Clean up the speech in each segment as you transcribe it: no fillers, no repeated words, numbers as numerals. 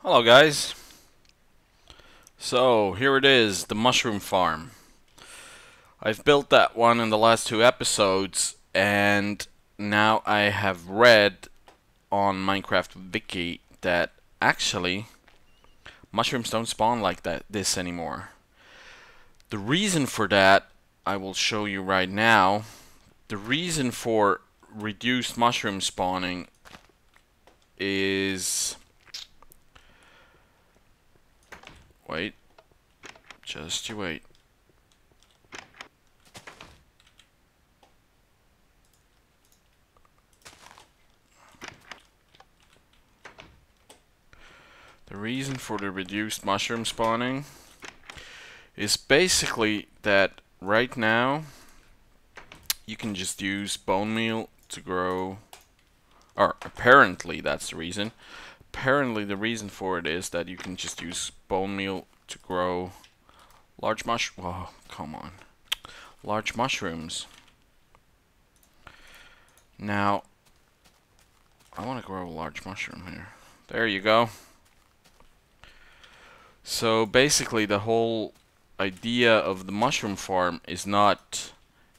Hello guys. So here it is, the mushroom farm. I've built that one in the last two episodes, and now I have read on Minecraft Wiki that actually mushrooms don't spawn like this anymore. The reason for that I will show you right now. The reason for reduced mushroom spawning is... Wait. Just you wait. The reason for the reduced mushroom spawning is basically that right now you can just use bone meal to grow, or apparently that's the reason. Apparently the reason for it is that you can just use bone meal to grow large large mushrooms. Now, I want to grow a large mushroom here. There you go. So basically the whole idea of the mushroom farm is not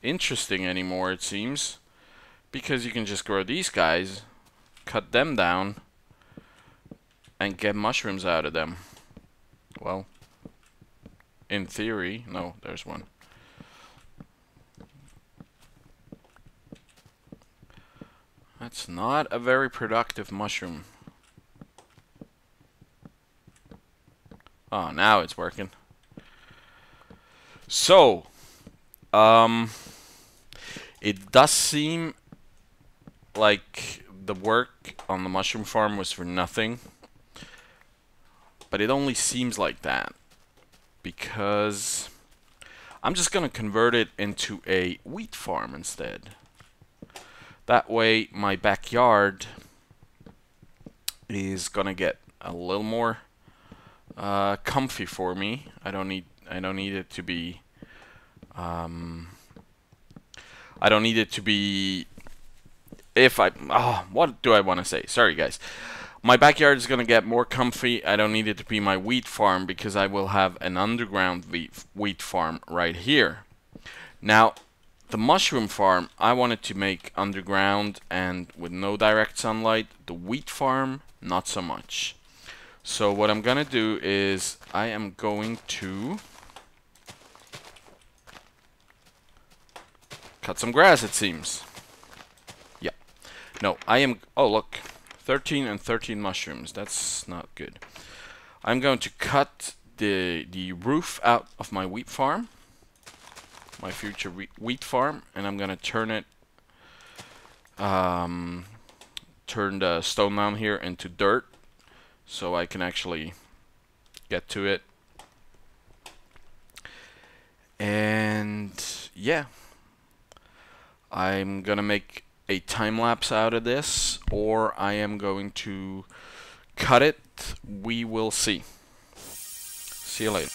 interesting anymore, it seems, because you can just grow these guys, cut them down, and get mushrooms out of them. Well, in theory. No, there's one. That's not a very productive mushroom. Oh, now it's working. So, it does seem like the work on the mushroom farm was for nothing. But it only seems like that, because I'm just gonna convert it into a wheat farm instead. That way my backyard is gonna get a little more comfy for me. I don't need it to be what do I want to say? Sorry guys. My backyard is gonna get more comfy. I don't need it to be my wheat farm because I will have an underground wheat farm right here. Now, the mushroom farm I wanted to make underground and with no direct sunlight. The wheat farm, not so much. So what I'm gonna do is I am going to cut some grass, it seems. Yeah. No, I am... Oh, look. 13 and 13 mushrooms. That's not good. I'm going to cut the roof out of my wheat farm. My future wheat farm. And I'm going to turn it... turn the stone down here into dirt. So I can actually get to it. And yeah. I'm going to make a time lapse out of this, or I am going to cut it. We will see. See you later.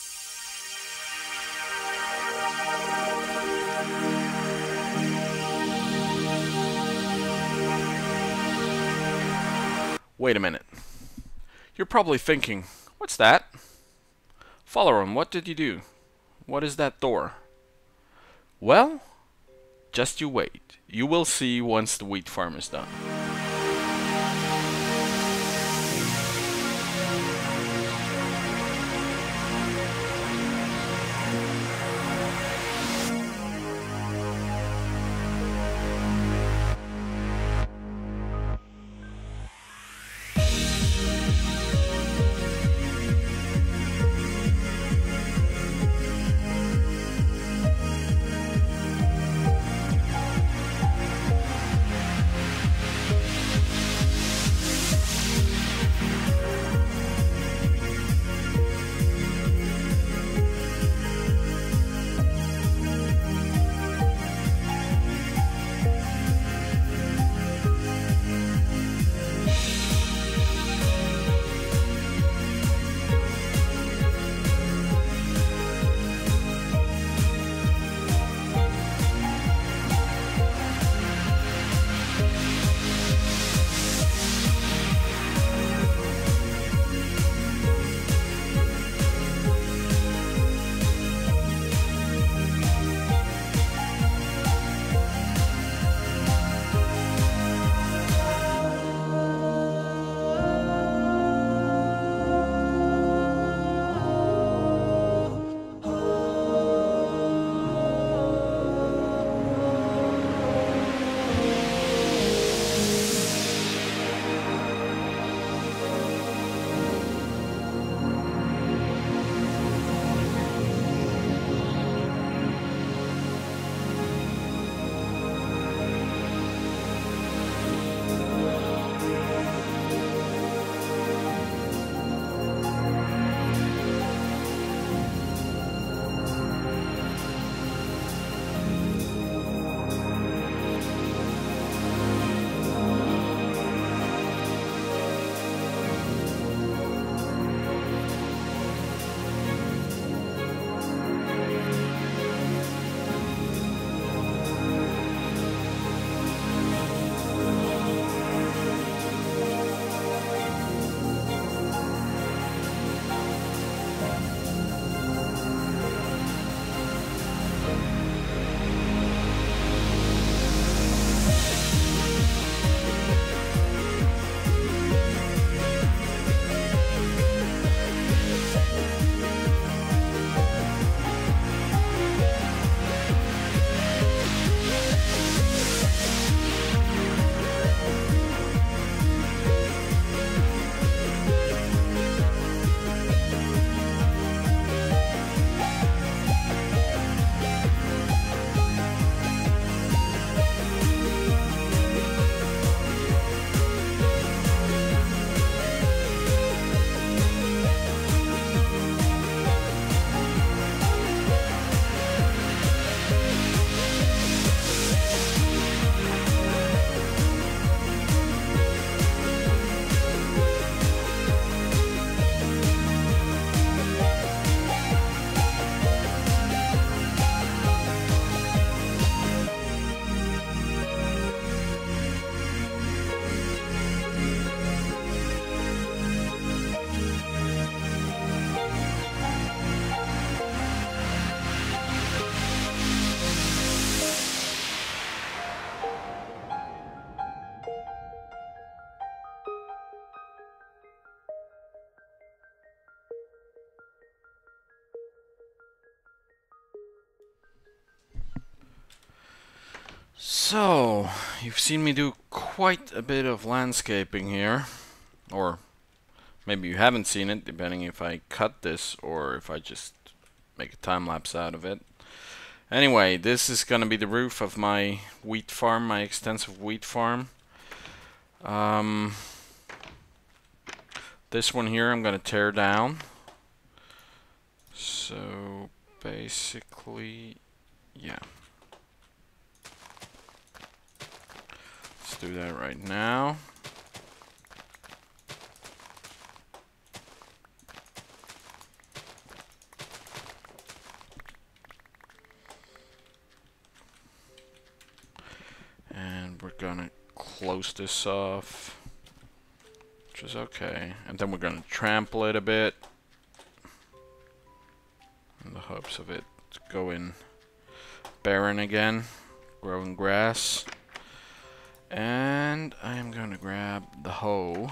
Wait a minute. You're probably thinking, what's that? Fallaron, what did you do? What is that door? Well, just you wait. You will see once the wheat farm is done. So, you've seen me do quite a bit of landscaping here, or maybe you haven't seen it, depending if I cut this or if I just make a time lapse out of it. Anyway, this is gonna be the roof of my wheat farm, my extensive wheat farm. This one here I'm gonna tear down. So basically, yeah. Let's do that right now. And we're gonna close this off, which is okay. And then we're gonna trample it a bit in the hopes of it going barren again, growing grass. And I am gonna grab the hoe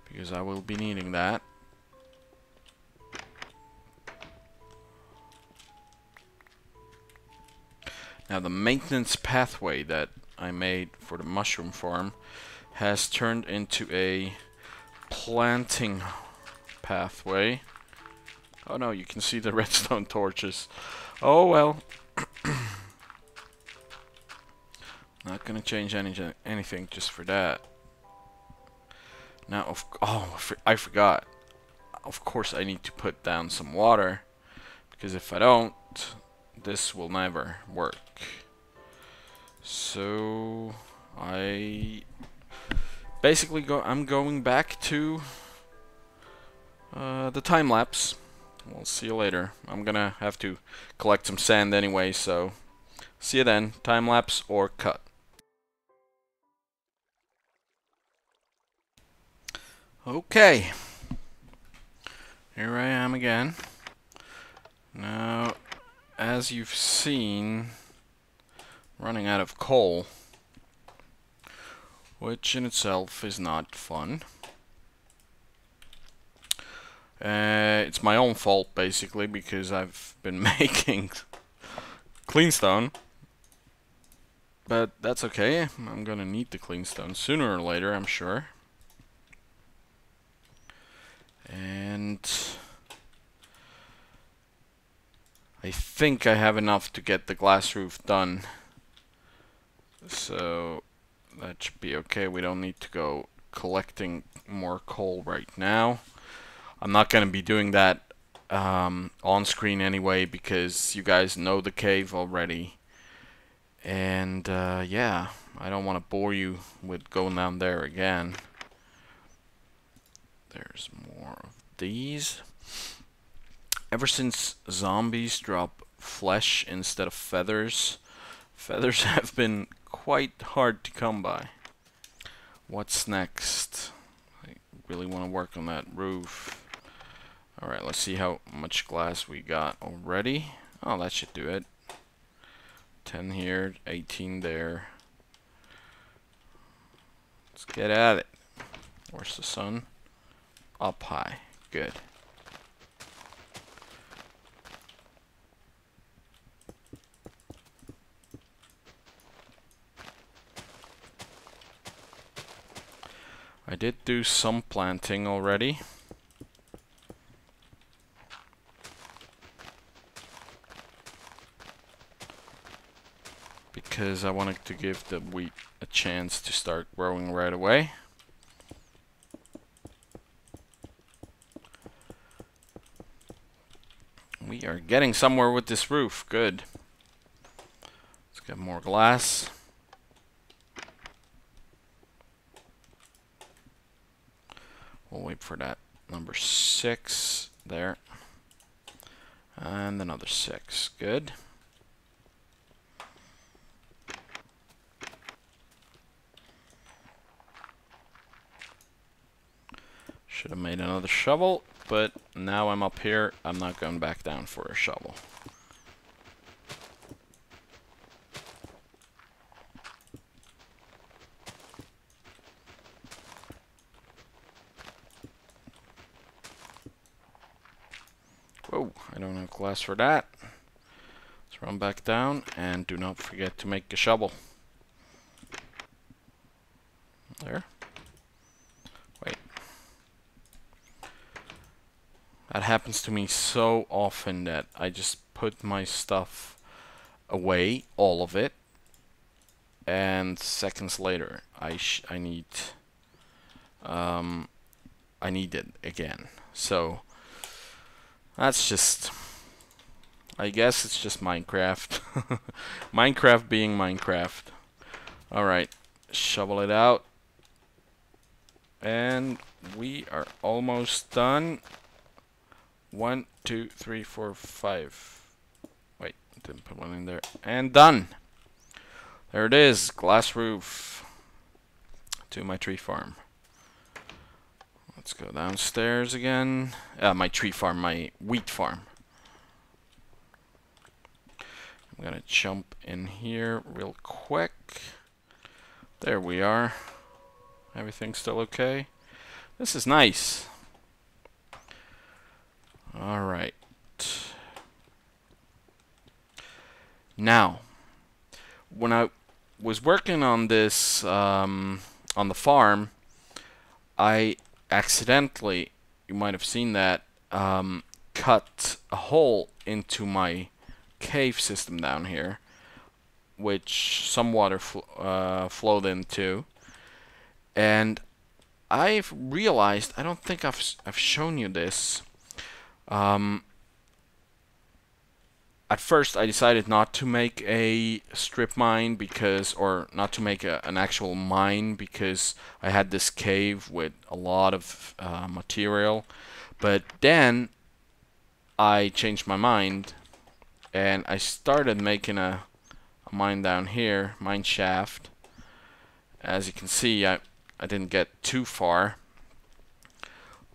because I will be needing that. Now the maintenance pathway that I made for the mushroom farm has turned into a planting pathway. Oh no, you can see the redstone torches. Oh well. Not gonna change anything just for that. Now, I forgot. Of course I need to put down some water, because if I don't, this will never work. So I'm going back to the time lapse. We'll see you later. I'm gonna have to collect some sand anyway, so see you then. Time lapse or cut. Okay, here I am again. Now, as you've seen, running out of coal, which in itself is not fun. It's my own fault basically, because I've been making cleanstone, but that's okay. I'm gonna need the cleanstone sooner or later, I'm sure. And I think I have enough to get the glass roof done. So that should be okay. We don't need to go collecting more coal right now. I'm not going to be doing that on screen anyway, because you guys know the cave already. And yeah, I don't want to bore you with going down there again. There's more of these. Ever since zombies drop flesh instead of feathers, feathers have been quite hard to come by. What's next? I really want to work on that roof. Alright, let's see how much glass we got already. Oh, that should do it. 10 here, 18 there. Let's get at it. Where's the sun? Up high. Good. I did do some planting already. Because I wanted to give the wheat a chance to start growing right away. We are getting somewhere with this roof. Good. Let's get more glass. We'll wait for that number 6 there. And another 6. Good. Should have made another shovel, but now I'm up here. I'm not going back down for a shovel. Whoa, I don't have glass for that. Let's Let's run back down, and do not forget to make a shovel. There. Wait. That happens to me so often that I just put my stuff away, all of it, and seconds later I need it again. So that's just, I guess it's just Minecraft. Minecraft being Minecraft. Alright, shovel it out. And we are almost done. 1, 2, 3, 4, 5. Wait, didn't put one in there. And done! There it is, glass roof to my tree farm. Let's go downstairs again. My tree farm, my wheat farm. I'm gonna jump in here real quick. There we are. Everything's still okay. This is nice. Alright. Now, when I was working on this, on the farm, I accidentally, you might have seen that, cut a hole into my cave system down here, which some water flowed into, and I've realized, I don't think I've shown you this. At first I decided not to make a strip mine because, or not to make an actual mine, because I had this cave with a lot of material, but then I changed my mind and I started making a mine down here, mine shaft. As you can see, I didn't get too far,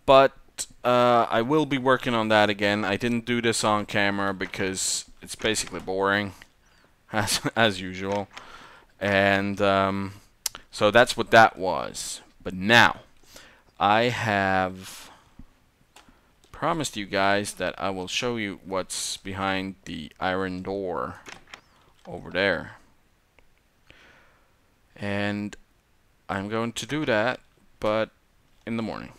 but I will be working on that again. I didn't do this on camera because it's basically boring, as usual, and so that's what that was. But now I have promised you guys that I will show you what's behind the iron door over there, and I'm going to do that, but in the morning.